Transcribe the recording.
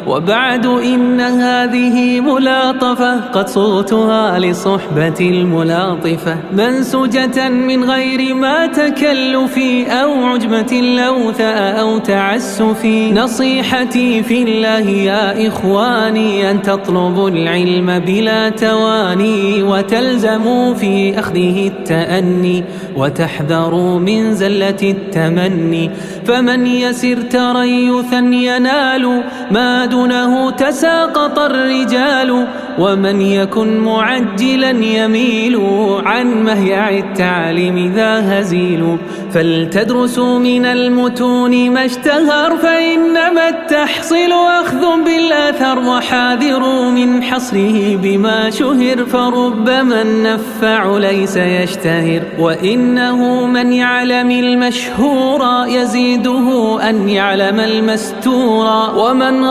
وبعد إن هذه ملاطفة قد صوتها لصحبة الملاطفة، منسوجة من غير ما تكلف أو عجمة أو ثاء أو تعسف. نصيحتي في الله يا إخواني أن تطلبوا العلم بلا تواني، وتلزموا في أخذه التأني، وتحذروا من زلة التمني. فمن يسر تريثا ينال ما دونه تساقط الرجال، ومن يكن معجلا يميل عن مهيع التعليم ذا هزيل. فلتدرسوا من المتون ما اشتهر، فإنما التحصيل أخذ بالأثر، وحاذروا من حصره بما شهر، فربما النفع ليس يشتهر. وإنه من يعلم المشهور يزيده أن يعلم المستور، ومن